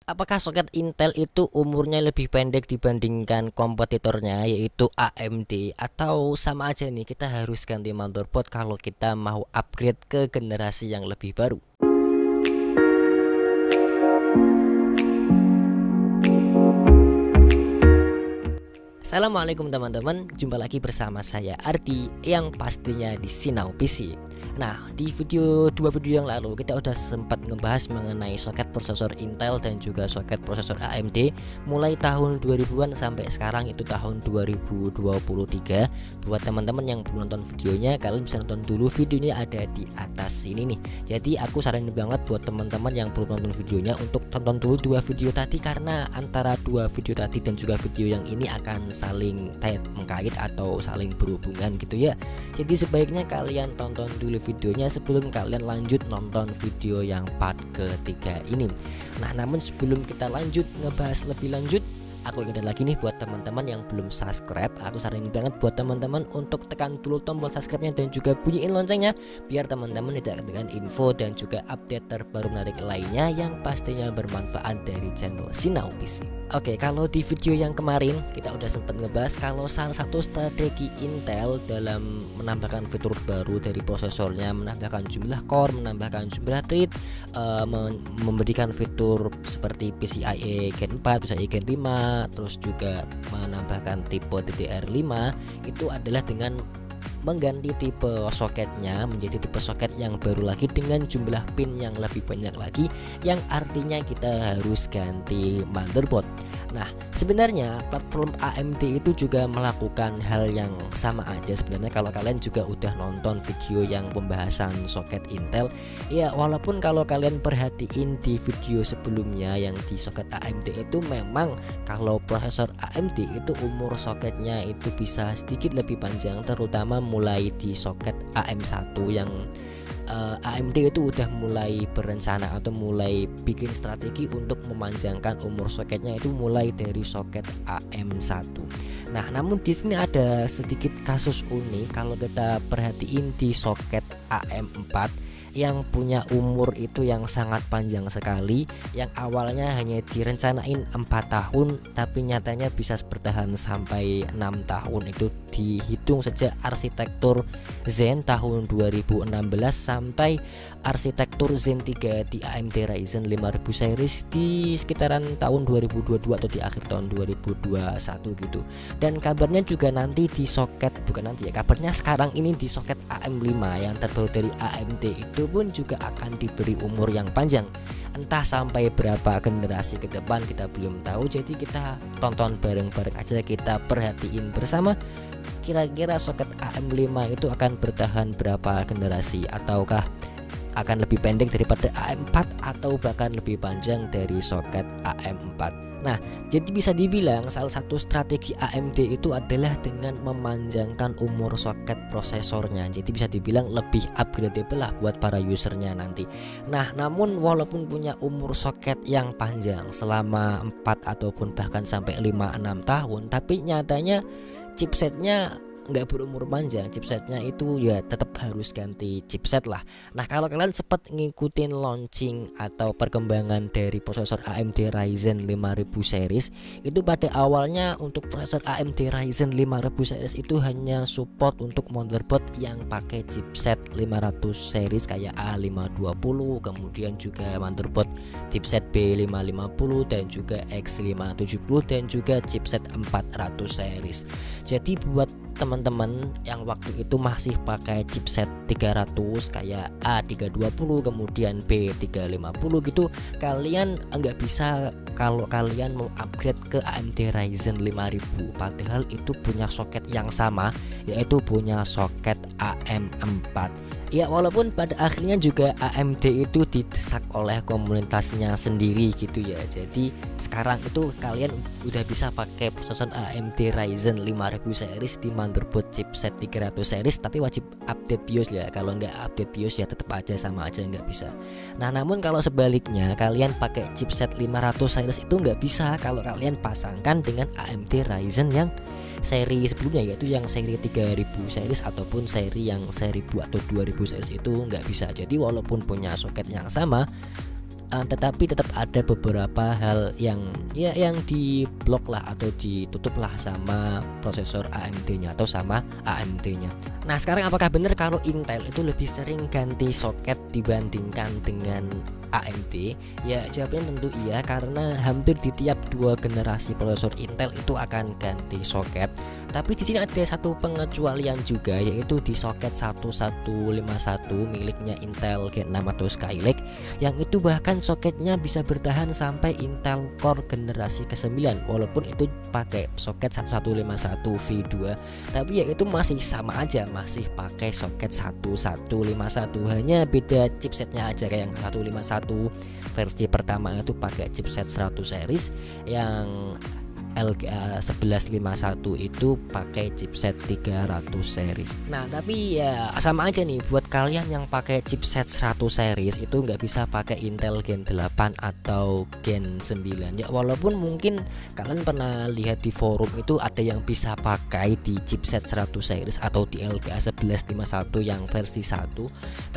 Apakah soket Intel itu umurnya lebih pendek dibandingkan kompetitornya yaitu AMD, atau sama aja nih kita harus ganti motherboard kalau kita mau upgrade ke generasi yang lebih baru? Assalamualaikum teman-teman, jumpa lagi bersama saya Ardi yang pastinya di Sinau PC. Nah, di dua video yang lalu kita udah sempat ngebahas mengenai soket prosesor Intel dan juga soket prosesor AMD mulai tahun 2000-an sampai sekarang itu tahun 2023. Buat teman-teman yang belum nonton videonya, kalian bisa nonton dulu, videonya ada di atas ini nih. Jadi aku saranin banget buat teman-teman yang belum nonton videonya untuk tonton dulu dua video tadi, karena antara dua video tadi dan juga video yang ini akan saling mengkait atau saling berhubungan gitu ya. Jadi sebaiknya kalian tonton dulu videonya sebelum kalian lanjut nonton video yang part ketiga ini. Nah, namun sebelum kita lanjut ngebahas lebih lanjut, aku ingetin lagi nih buat teman-teman yang belum subscribe, aku saranin banget buat teman-teman untuk tekan dulu tombol subscribe-nya dan juga bunyiin loncengnya biar teman-teman tidak ketinggalan info dan juga update terbaru menarik lainnya yang pastinya bermanfaat dari channel Sinau PC. Oke, kalau di video yang kemarin kita udah sempat ngebahas kalau salah satu strategi Intel dalam menambahkan fitur baru dari prosesornya, menambahkan jumlah core, menambahkan jumlah thread, memberikan fitur seperti PCIe Gen 4, PCIe Gen 5, terus juga menambahkan tipe DDR5, itu adalah dengan mengganti tipe soketnya menjadi tipe soket yang baru lagi dengan jumlah pin yang lebih banyak lagi, yang artinya kita harus ganti motherboard. Nah, sebenarnya platform AMD itu juga melakukan hal yang sama aja sebenarnya. Kalau kalian juga udah nonton video yang pembahasan soket Intel, ya walaupun kalau kalian perhatiin di video sebelumnya yang di soket AMD itu memang kalau prosesor AMD itu umur soketnya itu bisa sedikit lebih panjang, terutama mulai di soket AM1 yang AMD itu udah mulai berencana atau mulai bikin strategi untuk memanjangkan umur soketnya itu mulai dari soket AM1. Nah, namun di sini ada sedikit kasus unik kalau kita perhatiin di soket AM4 yang punya umur itu yang sangat panjang sekali, yang awalnya hanya direncanain 4 tahun tapi nyatanya bisa bertahan sampai 6 tahun. Itu dihitung sejak arsitektur Zen tahun 2016 sampai arsitektur Zen 3 di AMD Ryzen 5000 series di sekitaran tahun 2022 atau di akhir tahun 2021 gitu. Dan kabarnya juga nanti di soket, bukan nanti ya, kabarnya sekarang ini di soket AM5 yang terbaru dari AMD itu pun juga akan diberi umur yang panjang. Entah sampai berapa generasi ke depan kita belum tahu. Jadi kita tonton bareng-bareng aja, kita perhatiin bersama kira-kira soket AM5 itu akan bertahan berapa generasi, ataukah akan lebih pendek daripada AM4 atau bahkan lebih panjang dari soket AM4. Nah, jadi bisa dibilang salah satu strategi AMD itu adalah dengan memanjangkan umur soket prosesornya. Jadi bisa dibilang lebih upgradable lah buat para usernya nanti. Nah, namun walaupun punya umur soket yang panjang selama 4 ataupun bahkan sampai 5-6 tahun, tapi nyatanya chipsetnya nggak berumur panjang. Chipsetnya itu ya tetap harus ganti chipset lah. Nah, kalau kalian sempat ngikutin launching atau perkembangan dari prosesor AMD Ryzen 5000 series, itu pada awalnya untuk prosesor AMD Ryzen 5000 series itu hanya support untuk motherboard yang pakai chipset 500 series kayak A520, kemudian juga motherboard chipset B550 dan juga X570 dan juga chipset 400 series. Jadi buat teman-teman yang waktu itu masih pakai chipset 300 kayak A320 kemudian B350 gitu, kalian enggak bisa kalau kalian mau upgrade ke AMD Ryzen 5000, padahal itu punya soket yang sama, yaitu punya soket AM4. Ya, walaupun pada akhirnya juga AMD itu didesak oleh komunitasnya sendiri gitu ya. Jadi sekarang itu kalian udah bisa pakai prosesor AMD Ryzen 5000 series di motherboard chipset 300 series, tapi wajib update BIOS ya. Kalau nggak update BIOS ya tetap aja sama aja nggak bisa. Nah, namun kalau sebaliknya kalian pakai chipset 500 series itu nggak bisa kalau kalian pasangkan dengan AMD Ryzen yang seri sebelumnya, yaitu yang seri 3000 series ataupun seri yang 1000 atau 2000 series itu nggak bisa. Jadi walaupun punya soket yang sama, tetapi tetap ada beberapa hal yang di blok lah atau ditutup lah sama prosesor AMD-nya atau sama AMD-nya. Nah, sekarang apakah benar kalau Intel itu lebih sering ganti soket dibandingkan dengan AMD? Ya, jawabnya tentu iya, karena hampir di tiap 2 generasi prosesor Intel itu akan ganti soket. Tapi di sini ada satu pengecualian juga, yaitu di soket 1151 miliknya Intel Gen 6 atau Skylake, yang itu bahkan soketnya bisa bertahan sampai Intel Core generasi ke-9 walaupun itu pakai soket 1151 V2, tapi ya itu masih sama aja, masih pakai soket 1151, hanya beda chipsetnya aja. Kayak yang 151 versi pertama itu pakai chipset 100 series, yang LGA 1151 itu pakai chipset 300 series. Nah, tapi ya sama aja nih, buat kalian yang pakai chipset 100 series itu nggak bisa pakai Intel Gen 8 atau Gen 9 ya, walaupun mungkin kalian pernah lihat di forum itu ada yang bisa pakai di chipset 100 series atau di LGA 1151 yang versi 1,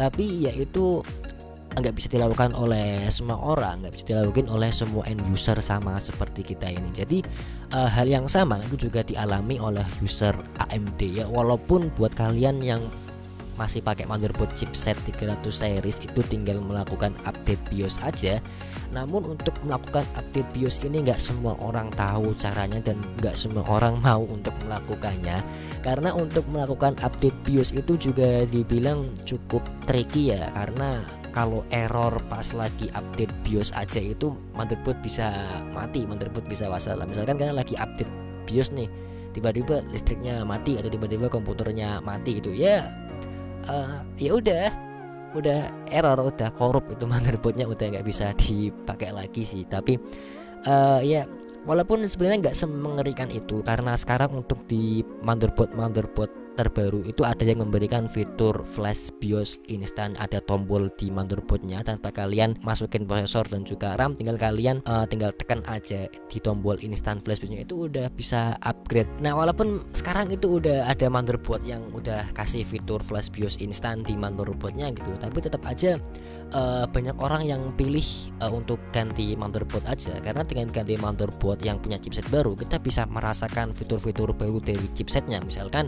tapi ya itu nggak bisa dilakukan oleh semua orang, nggak bisa dilakukan oleh semua end user sama seperti kita ini. Jadi hal yang sama itu juga dialami oleh user AMD ya, walaupun buat kalian yang masih pakai motherboard chipset 300 series itu tinggal melakukan update BIOS aja. Namun untuk melakukan update BIOS ini nggak semua orang tahu caranya dan nggak semua orang mau untuk melakukannya, karena untuk melakukan update BIOS itu juga dibilang cukup tricky ya, karena kalau error pas lagi update BIOS aja itu motherboard bisa mati, motherboard bisa wassalam. Misalkan kalian lagi update BIOS nih, tiba-tiba listriknya mati atau tiba-tiba komputernya mati gitu ya, ya udah error, udah korup itu motherboardnya, udah nggak bisa dipakai lagi sih. Tapi ya walaupun sebenarnya nggak semengerikan itu, karena sekarang untuk di motherboard terbaru itu ada yang memberikan fitur flash BIOS instan, ada tombol di motherboardnya tanpa kalian masukin prosesor dan juga RAM, tinggal kalian tinggal tekan aja di tombol instan flash BIOSnya, itu udah bisa upgrade. Nah, walaupun sekarang itu udah ada motherboard yang udah kasih fitur flash BIOS instan di motherboardnya gitu, tapi tetap aja banyak orang yang pilih untuk ganti motherboard aja, karena dengan ganti motherboard yang punya chipset baru kita bisa merasakan fitur-fitur baru dari chipsetnya. Misalkan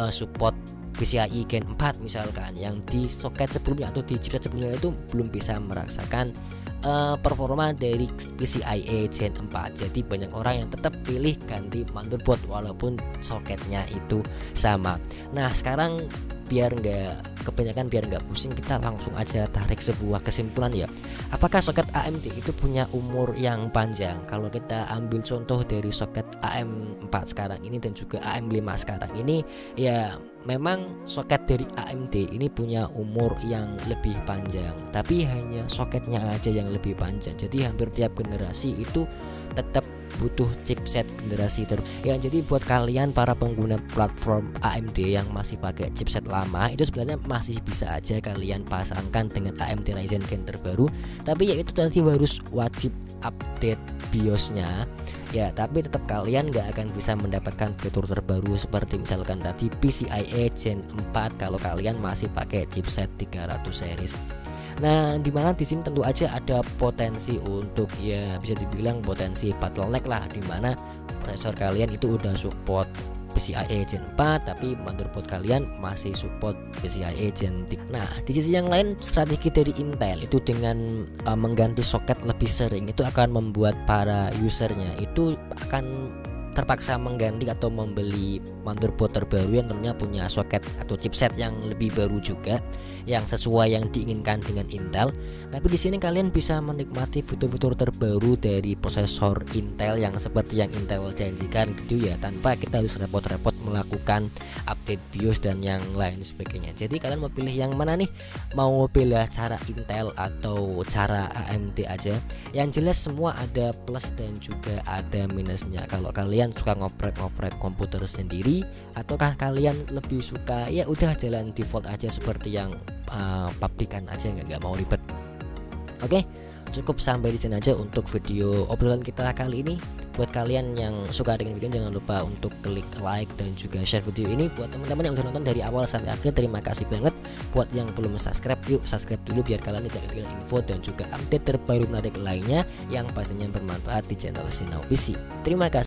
support PCIe Gen 4 misalkan, yang di soket sebelumnya atau di chipset sebelumnya itu belum bisa merasakan performa dari PCIe Gen 4. Jadi banyak orang yang tetap pilih ganti motherboard walaupun soketnya itu sama. Nah, sekarang biar nggak pusing, kita langsung aja tarik sebuah kesimpulan ya. Apakah soket AMD itu punya umur yang panjang? Kalau kita ambil contoh dari soket AM4 sekarang ini dan juga AM5 sekarang ini, ya memang soket dari AMD ini punya umur yang lebih panjang, tapi hanya soketnya aja yang lebih panjang. Jadi hampir tiap generasi itu tetap butuh chipset generasi terbaru ya. Jadi buat kalian para pengguna platform AMD yang masih pakai chipset lama, itu sebenarnya masih bisa aja kalian pasangkan dengan AMD Ryzen Gen terbaru, tapi ya itu tadi harus wajib update BIOSnya ya. Tapi tetap kalian nggak akan bisa mendapatkan fitur terbaru seperti misalkan tadi PCIe Gen 4 kalau kalian masih pakai chipset 300 series. Nah, dimana di sini tentu aja ada potensi untuk ya bisa dibilang potensi bottleneck lah, dimana prosesor kalian itu udah support PCIe Gen 4 tapi motherboard kalian masih support PCIe Gen 3. Nah, di sisi yang lain strategi dari Intel itu dengan mengganti soket lebih sering itu akan membuat para usernya itu akan terpaksa mengganti atau membeli motherboard terbaru yang tentunya punya soket atau chipset yang lebih baru juga, yang sesuai yang diinginkan dengan Intel. Tapi di sini kalian bisa menikmati fitur-fitur terbaru dari prosesor Intel yang seperti yang Intel janjikan gitu ya, tanpa kita harus repot-repot melakukan update BIOS dan yang lain sebagainya. Jadi kalian mau pilih yang mana nih? Mau pilih cara Intel atau cara AMD aja? Yang jelas semua ada plus dan juga ada minusnya. Kalau kalian suka ngoprek-ngoprek komputer sendiri, ataukah kalian lebih suka ya udah jalan default aja seperti yang pabrikan aja, nggak mau ribet. Oke, cukup sampai di sini aja untuk video obrolan kita kali ini. buat kalian yang suka dengan video, jangan lupa untuk klik like dan juga share video ini. Buat teman-teman yang udah nonton dari awal sampai akhir, terima kasih banget. Buat yang belum subscribe, yuk subscribe dulu biar kalian tidak ketinggalan info dan juga update terbaru menarik lainnya yang pastinya bermanfaat di channel Sinau PC. Terima kasih.